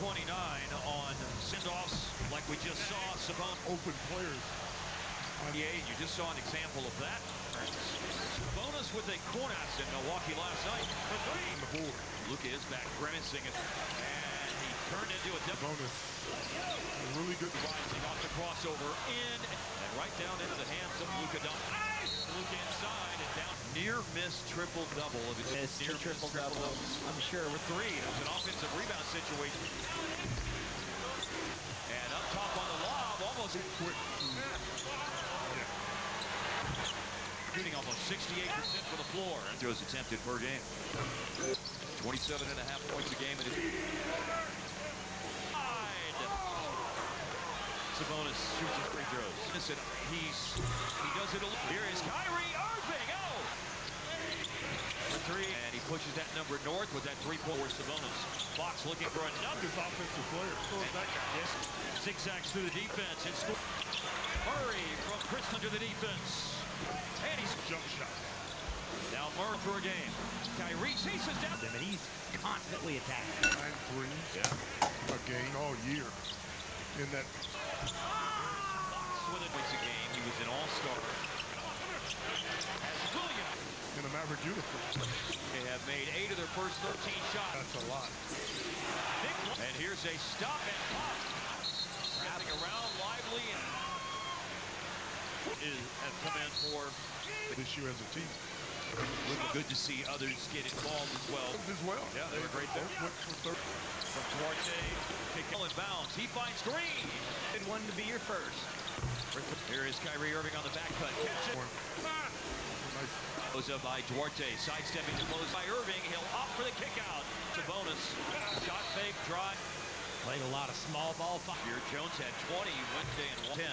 29 on send-offs like we just saw. Sabonis. Open players. You just saw an example of that. Sabonis with a corner in Milwaukee last night for three. On the board. Luka is back grimacing it. And he turned into a bonus. A really good rising off the crossover in and right down into the hands of Luka. Luka inside and down. Near miss triple double. It's near triple double. I'm sure with three. It was an offensive rebound situation. And up top on the lob, almost quick. Shooting almost 68% for the floor. And throws attempted per game. 27.5 points a game. Sabonis shoots his free throws. Listen, he does it. Here is Kyrie Irving. Oh! For three. And he pushes that number north with that three-point for Sabonis. Fox looking for another offensive player. Yes. Zigzags through the defense. It's Murray from Chris under the defense. And he's jump shot. Now Murray for a game. Kyrie chases down him, and he's constantly attacking. 9 threes. A game all year. In that with a game, he was an all-star. As Williams in a Mavericks uniform. They have made 8 of their first 13 shots. That's a lot. And here's a stop and pop. Wrapping around lively and has come in for this year as a team. Good to see others get involved as well. Yeah, they were great there. From Duarte, kick in bounds. He finds Green. Good one to be your first. Here is Kyrie Irving on the back cut. Catch it. Goes up by Duarte. Sidestepping the close by Irving. He'll opt for the kick out. Sabonis. Shot fake, drive. Played a lot of small ball. Here Jones had 20 Wednesday and 10.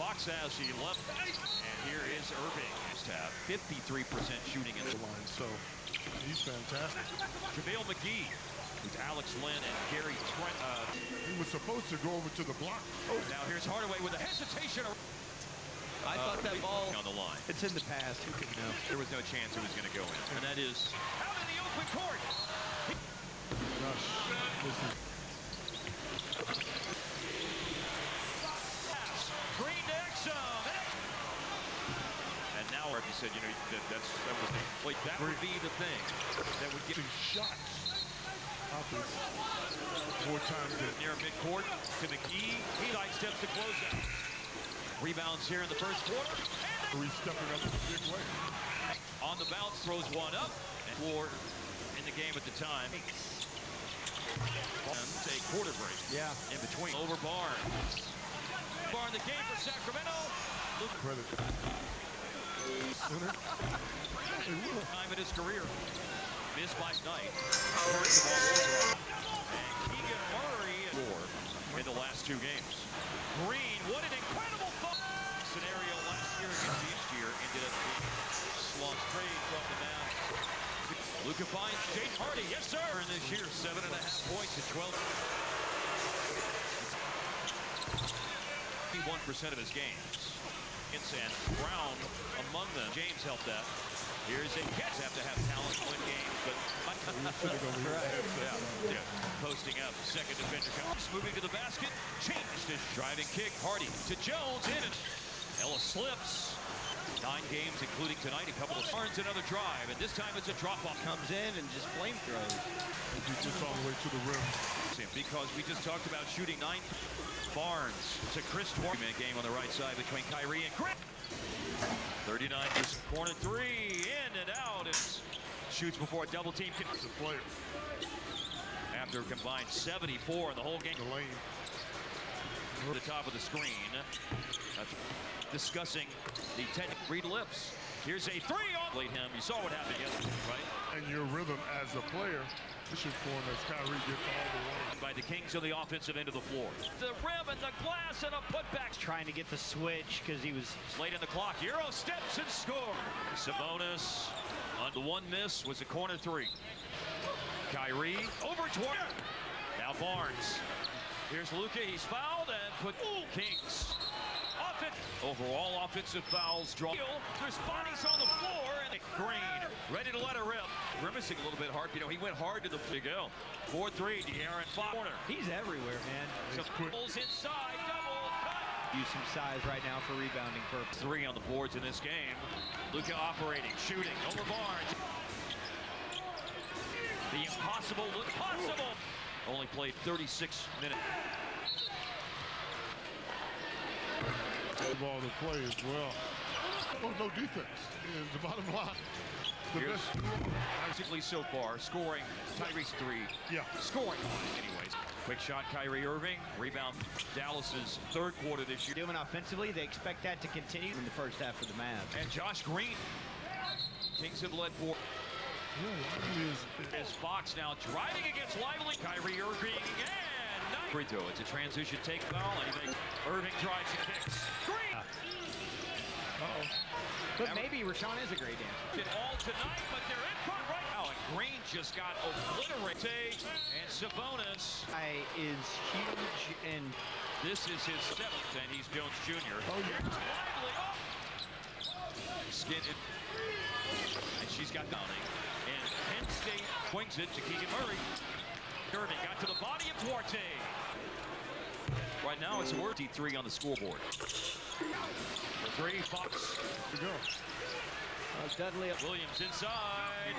Fox has 11. And here is Irving. Just have 53% shooting in the line. So he's fantastic. JaVale McGee. With Alex Lynn and Gary Trent. He was supposed to go over to the block. Oh, now here's Hardaway with a hesitation. I thought that ball on the line. It's in the past. Who could know? There was no chance it was going to go in. And that is out in the open court. Gosh, listen. Green to Exum. And now, like you said, you know, that would be the thing that would get shots. More times than near midcourt to McGee. He sidesteps the closeout. Rebounds here in the first quarter. He's stepping up in a big way. On the bounce, throws one up. And four in the game at the time. And a quarter break. Yeah. In between. Over Barnes. Barnes the game for Sacramento. Credit. Time in his career. Missed by Knight. And Keegan Murray in the last 2 games. Green, what an incredible scenario last year against each year. Ended up being slung straight from the mound. Luka finds Jaden Hardy. Yes, sir. And this year, 7.5 points in 12. 51% of his games. And Brown among them. James helped that. Here's a catch. Have to have talent to win games, but posting up. Second defender comes. Moving to the basket. Changed his driving kick. Hardy to Jones. In it. Ellis slips. 9 games, including tonight. A couple of Barnes, another drive, and this time it's a drop-off. Comes in and just flamethrowers. Just all the way to the rim. Because we just talked about shooting 9. Barnes to Chris Duarte. Game on the right side between Kyrie and Chris. 39 corner 3 in and out. It shoots before a double team. It's a player. After a combined 74 in the whole game. The lane. To the top of the screen. Discussing the 10 read lips. Here's a 3 on him. You saw what happened yesterday, right? And your rhythm as a player. Pushing for him as Kyrie gets all the way. By the Kings on the offensive end of the floor. The rim and the glass and a putback. Trying to get the switch because he was late in the clock. Euro steps and scores. Sabonis on the 1 miss was a corner 3. Kyrie over toward. Now Barnes. Here's Luka. He's fouled and put Kings Offense. Overall offensive fouls draw. There's bodies on the floor and Green ready to let her rip. Grimacing a little bit hard. You know, he went hard to the go. 4-3, De'Aaron Fox. He's everywhere, man. Some pulls inside, double cut. Use some size right now for rebounding purposes. 3 on the boards in this game. Luka operating, shooting over Barnes. The impossible look possible. Only played 36 minutes. Ball to play as well. Oh, no defense is the bottom line. The best basically so far, scoring Tyrese 3. Yeah. Scoring anyways. Quick shot, Kyrie Irving. Rebound, Dallas's third quarter this year. Doing offensively, they expect that to continue in the first half of the Mavs. And Josh Green. Kings have led 4. As Fox now driving against Lively. Kyrie Irving and nice. Free throw. It's a transition take foul. And he makes Irving drives and kicks. Green. But maybe Rashawn is a great dancer. Did all tonight, but they're in front right now. And Green just got obliterated. And Sabonis is huge, and this is his 7th, and he's Jones Jr. Oh, yeah. Lively. Skin it. And she's got Downing. And Penn State swings it to Keegan Murray. Irving got to the body of Duarte. Right now it's a 3 on the scoreboard. For 3, Fox. To go. Dudley up. Williams inside.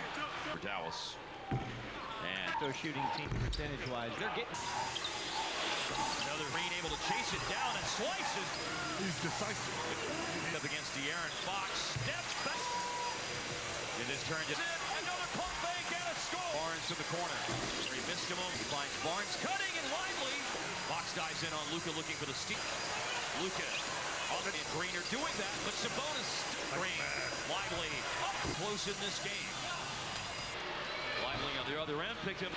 For Dallas. And Their shooting team percentage-wise, they're getting. Another Green able to chase it down and slices. He's decisive. Up against De'Aaron Fox. Steps back. It is turned to another pump fake and a score. Barnes to the corner. He missed him. He finds Barnes cutting and Lively. Fox dives in on Luka looking for the steal. Luka and Green are doing that, but Sabonis Green. Lively up close in this game. Lively on the other end picked him.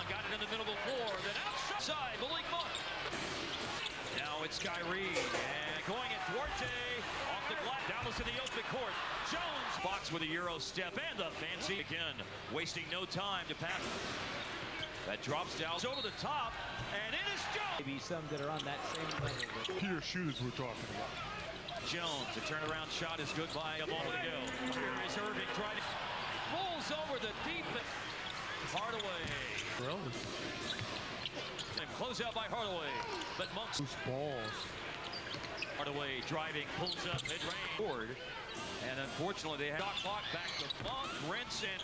Got it in the middle of the floor. Then outside, Malik Monk. Now it's Kyrie. And going at Duarte. Off the glass. Dallas in the open court. Jones. Fox with a Euro step. And the fancy again. Wasting no time to pass. That drops Dallas over the top. And it is Jones. Maybe some that are on that same level. Pure shooters we're talking about. Jones. The turnaround shot is good by a moment to go. Here is Irving trying to. Pulls over the defense. Hardaway. Well, and close out by Hardaway. But Monk's loose balls. Hardaway driving, pulls up mid-range. Forward. And unfortunately, they have shot clock back to Monk. Brinson.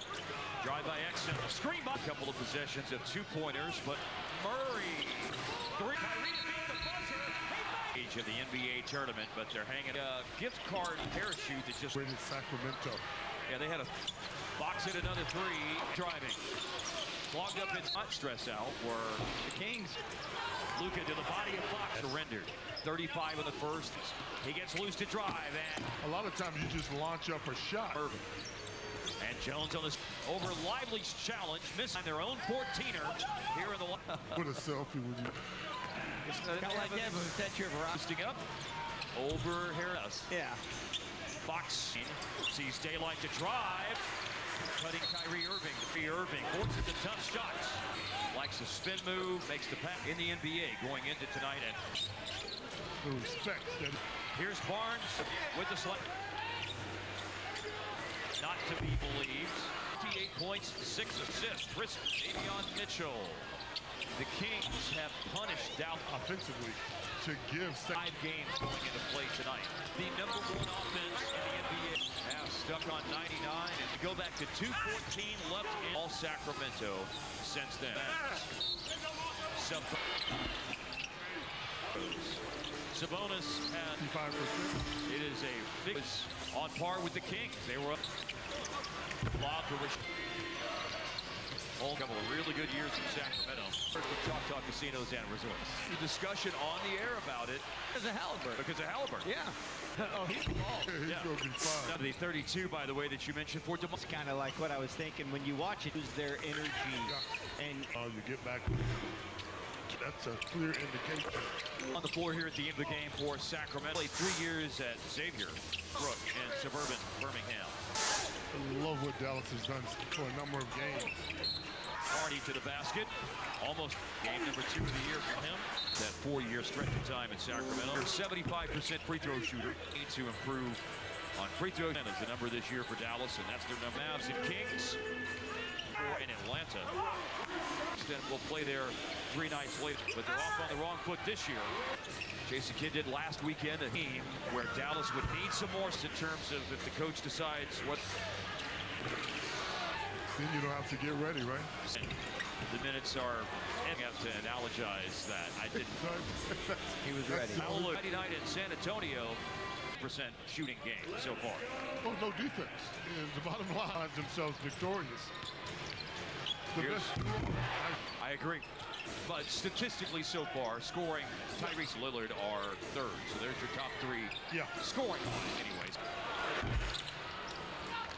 Drive by Exum. Screen by a couple of possessions of 2-pointers, but Murray. 3. Kyrie to beat the buzzer. Age of the NBA tournament, but they're hanging a gift card parachute that just Rated Sacramento. Yeah, they had a box hit another 3. Driving. Logged up in not stress out were The Kings. Luka to the body of Fox. Surrendered. 35 in the first. He gets loose to drive and A lot of times you just launch up a shot. Irving. And Jones on this over Lively's challenge. Missing their own 14er here in the Put a selfie with you. It's kind of like that, but that's your variety. Boosting up over Harris. Yeah. Fox sees daylight to drive. Cutting Kyrie Irving to be Irving. Forces the tough shots. Likes the spin move. Makes the pass in the NBA going into tonight. And The respect that here's Barnes with the select. Not to be believed. 58 points, 6 assists. Chris Davion Mitchell. The Kings have punished Dallas offensively to give 5 games going into play tonight. The #1 offense in the NBA. Now stuck on 99 and to go back to 2:14 left in all Sacramento since then. Sabonis had 55%. it is a big on par with the Kings. They were up. Lob for a couple of really good years in Sacramento. First with Choctaw Casinos and Resorts. The discussion on the air about it Because of Halliburton. because of Halliburton. Yeah. Oh, he's bald. He's Yeah. going to be fine. Now, the 32, by the way, that you mentioned for It's kind of like what I was thinking when you watch it. Lose their energy. And You get back. That's a clear indication. on the floor here at the end of the game for Sacramento. Played 3 years at Xavier Brook in suburban Birmingham. I love what Dallas has done for a number of games. Hardy to the basket. Almost game number 2 of the year for him. That 4-year stretch of time in Sacramento. 75% free throw shooter. Need to improve on free throw. And is the number this year for Dallas, and that's their number. Mavs and Kings. In Atlanta. Then will play there 3 nights later, but they're off on the wrong foot this year. Jason Kidd did last weekend, a team where Dallas would need some more in terms of if the coach decides what. Then you don't have to get ready, right? And the minutes are. I have to analogize that. I didn't. He was ready. Friday night in San Antonio. Percent shooting game so far. Well, no defense is the bottom line. Themselves victorious. The best. I agree. But statistically so far, scoring, Tyrese Lillard are 3rd. So there's your top 3 scoring anyways.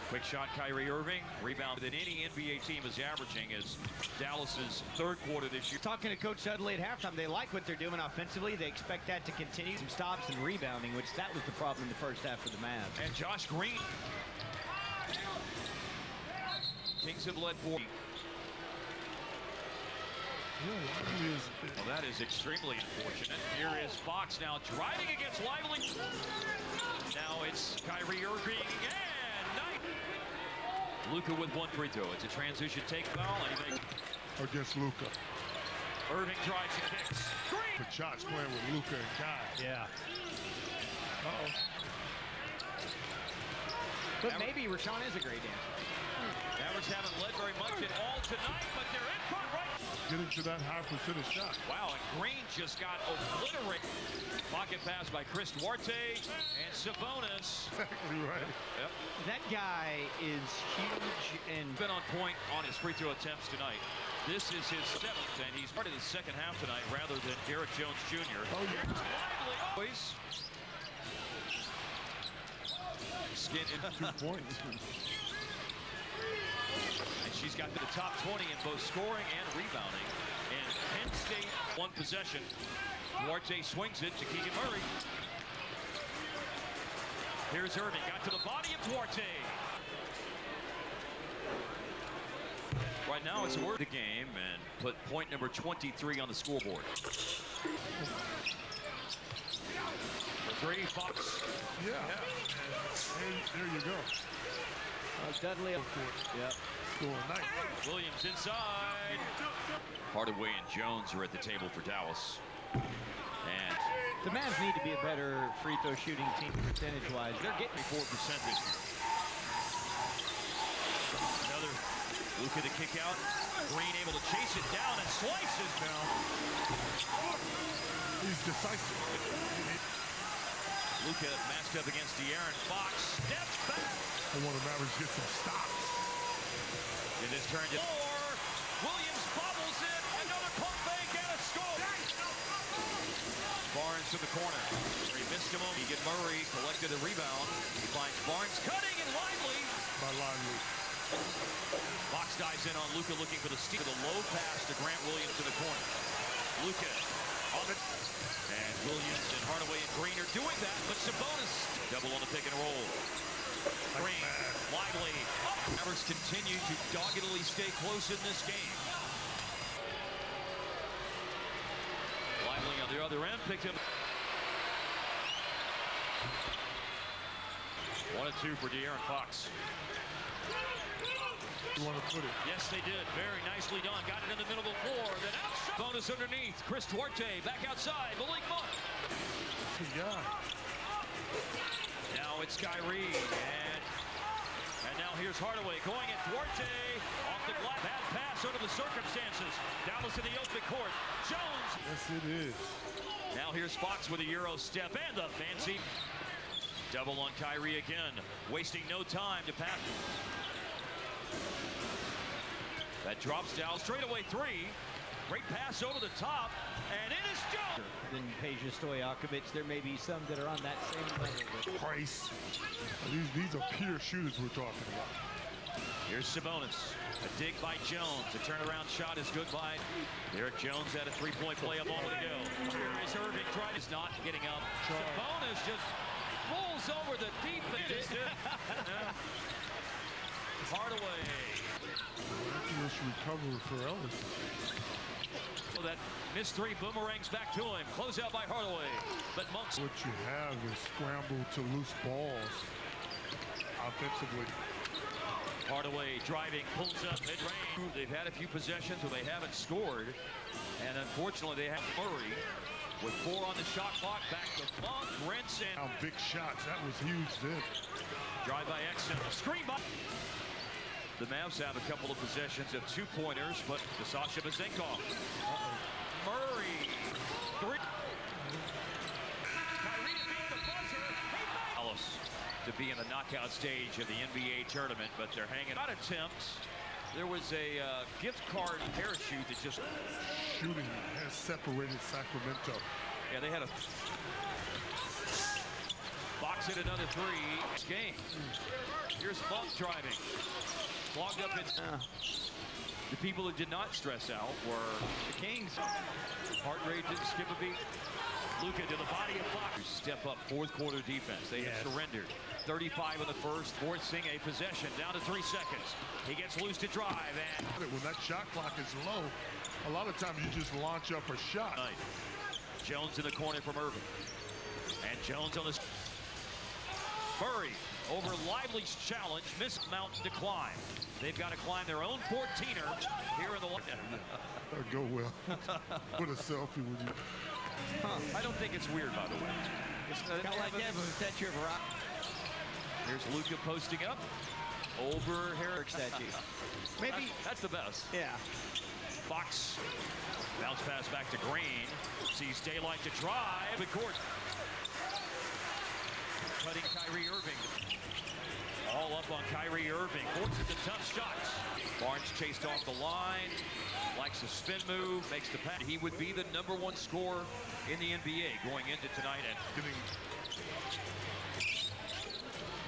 Quick shot, Kyrie Irving. Rebound that any NBA team is averaging is Dallas's 3rd quarter this year. Talking to Coach Dudley at halftime, they like what they're doing offensively. They expect that to continue. Some stops and rebounding, which that was the problem in the first half for the Mavs. And Josh Green. Kings have led 4. Well, that is extremely unfortunate. Here is Fox now driving against Lively. Now it's Kyrie Irving and Knight. Luka with 1 free throw. It's a transition take foul, and he makes against Luka. Irving drives and kicks. Green. The shots playing with Luka and Kai. Yeah. Uh-oh. But maybe Rashawn is a great dancer. Mavericks haven't led very much at all tonight, but they're in front right. Getting to that high percentage shot. Wow, and Green just got obliterated. Pocket pass by Chris Duarte and Sabonis. Exactly right. Yep. That guy is huge and Been on point on his free throw attempts tonight. This is his 7th, and he's started the second half tonight rather than Derek Jones Jr. Oh, yeah. Lively always. Skin in 2 points. And she's got to the top 20 in both scoring and rebounding. And Penn State 1 possession. Duarte swings it to Keegan Murray. Here's Irving, got to the body of Duarte. Right now it's a word the game and put point number 23 on the scoreboard. For 3, Fox. Yeah. And there you go. Dudley. Yeah. Scoring night. Williams inside. Hardaway and Jones are at the table for Dallas. And The Mavs need to be a better free throw shooting team percentage-wise. They're getting 4% this year. Another Luka to kick out. Green able to chase it down and slices now. He's decisive. Luka matched up against De'Aaron Fox. Steps back. I want the Mavericks to get some stops. It is turned to 4. Williams bobbles it. Another pump fake and a score. Barnes to the corner. He missed him. Keegan Murray collected the rebound. He finds Barnes cutting and Lively. By Lively. Fox dives in on Luka looking for the steal. The low pass to Grant Williams to the corner. Luka on it. And Williams and Hardaway and Green are doing that, but Sabonis double on the pick and roll. Green, Lively. Mavericks continue to doggedly stay close in this game. Lively on the other end picked him. 1 and 2 for De'Aaron Fox. You want to put it? Yes, they did. Very nicely done. Got it in the middle of the floor. Then outside. Bonus underneath. Chris Duarte back outside. Malik Monk. Yeah. Now it's Kyrie. And now here's Hardaway going at Duarte. Off the glass. Bad pass under the circumstances. Dallas in the open court. Jones. Yes, it is. Now here's Fox with a Euro step and the fancy. Double on Kyrie again. Wasting no time to pass. That drops down straight away 3. Great pass over the top, and it is Jones. Then Peja Stojakovic, there may be some that are on that same level. Price. These are pure shooters we're talking about. Here's Sabonis. A dig by Jones. The turnaround shot is good by Derek Jones. Had a 3-point play, a moment to go. Here is Irving. Is not getting up. Sabonis just rolls over the defense. Hardaway. nice recovery for Ellis. So that missed three boomerangs back to him. Close out by Hardaway. But Monks. What you have is scramble to loose balls offensively. Hardaway driving, pulls up mid-range. They've had a few possessions where they haven't scored. And unfortunately, they have Murray with 4 on the shot clock. Back to Monk, Rinson. Now big shots. That was huge then. Drive by Exum. Screen by. The Mavs have a couple of possessions of 2-pointers, but to Sasha Bezenkov. Murray. 3. Kyrie to beat the buzzer. Alice to be in the knockout stage of the NBA tournament, but they're hanging out attempts. There was a gift card parachute that just... Shooting has separated Sacramento. Yeah, they had a... Box hit another 3. Game. Here's Monk driving. Logged up in... The people who did not stress out were the Kings. Heart rate didn't skip a beat. Luka to the body of Fox. Step up fourth quarter defense. They have surrendered. 35 in the first, forcing a possession down to 3 seconds. He gets loose to drive, and when that shot clock is low, a lot of times you just launch up a shot. Jones in the corner from Irving. And Jones on the... Murray over Lively's challenge. Missed mountain to climb. They've got to climb their own 14er here in the... That'll go well. Put a selfie with you. I don't think it's weird, by the way. It's kind of like that with a statue of rock. Here's Luka posting up. Over Herrick statue. Maybe. That's the best. Yeah. Fox. Bounce pass back to Green. Sees daylight to drive. The court. Cutting Kyrie Irving. All up on Kyrie Irving. Forces the tough shots. Barnes chased off the line. Likes the spin move. Makes the pass. He would be the #1 scorer in the NBA going into tonight. And getting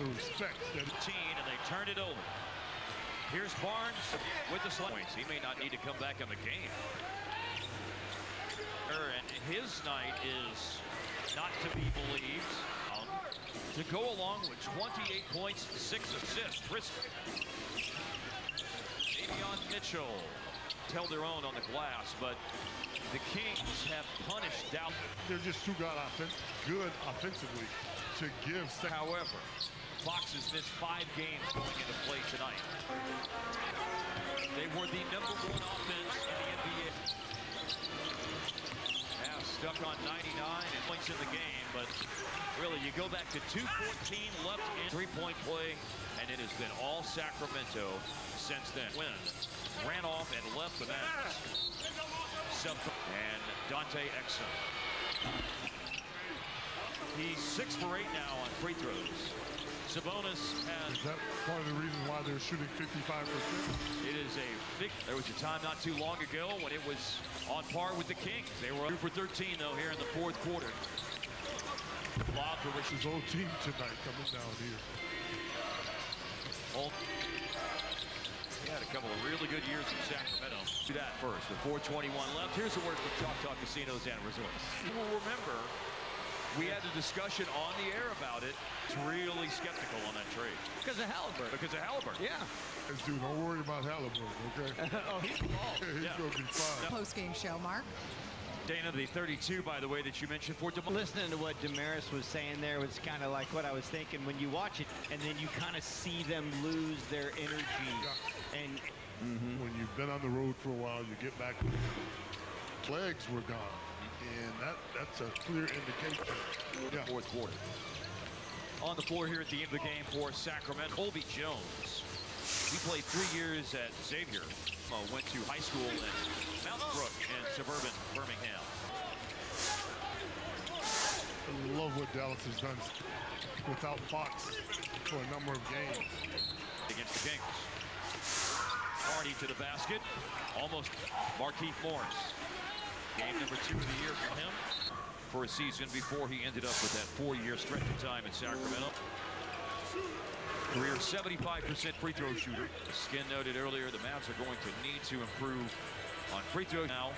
the respect. And they turned it over. Here's Barnes with the points. He may not need to come back in the game. And his night is not to be believed. To go along with 28 points, 6 assists. Davion Mitchell held their own on the glass, but the Kings have punished Dallas. They're just too good offensively to give. However, Fox has missed 5 games going into play tonight. They were the #1 offense in the NBA. Now stuck on 99 and points in the game, but really you go back to 2:14 left in 3-point play, and it has been all Sacramento since then. Win ran off and left the match. And Dante Exum. He's 6 for 8 now on free throws. Sabonis has... Is that part of the reason why they're shooting 55%? It is a big... There was a time not too long ago when it was on par with the Kings. They were 2 for 13, though, here in the fourth quarter. Lob for His old team tonight coming down here. He had a couple of really good years in Sacramento. Do that first with 4:21 left. Here's a word from Choctaw Casinos and Resorts. You will remember we had a discussion on the air about it. It's really skeptical on that trade. Because of Halliburton. Because of Halliburton. Yeah. Dude, don't worry about Halliburton, okay? Oh, he's involved. He's going to be fine. Post-game show, Mark. Dana, the 32, by the way, that you mentioned for Listening to what Damaris was saying there was kind of like what I was thinking when you watch it, and then you kind of see them lose their energy. And when you've been on the road for a while, you get back, legs were gone. And that's a clear indication. Yeah. Fourth quarter. On the floor here at the end of the game for Sacramento, Colby Jones. He played 3 years at Xavier. Went to high school in Mountain Brook in suburban Birmingham. I love what Dallas has done without Fox for a number of games. Against the Kings. Hardy to the basket. Almost Markieff Morris. Game #2 of the year for him for a season before he ended up with that 4-year stretch of time in Sacramento. Career 75% free throw shooter. Skin noted earlier the Mavs are going to need to improve on free throw now.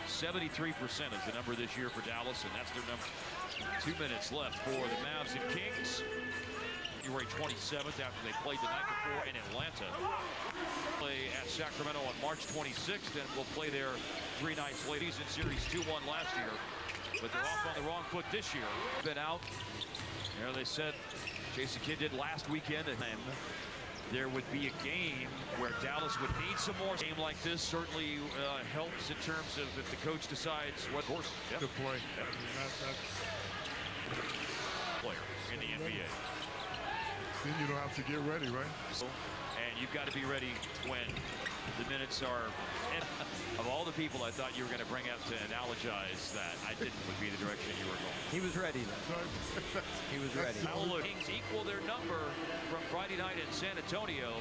73% is the number this year for Dallas, and that's their number. 2 minutes left for the Mavs and Kings. January 27th after they played the night before in Atlanta. Play at Sacramento on March 26th, and will play there 3 nights later. In Series 2-1 last year, but they're off on the wrong foot this year. Been out. You know, they said Jason Kidd did last weekend, and then there would be a game where Dallas would need some more. A game like this certainly helps in terms of if the coach decides what course to play. I mean, that's player in the NBA. Then you don't have to get ready, right? And you've got to be ready when the minutes are. Of all the people I thought you were going to bring up to analogize that, I didn't would be the direction you were going. He was ready, though. He was ready. Kings equal their number from Friday night in San Antonio.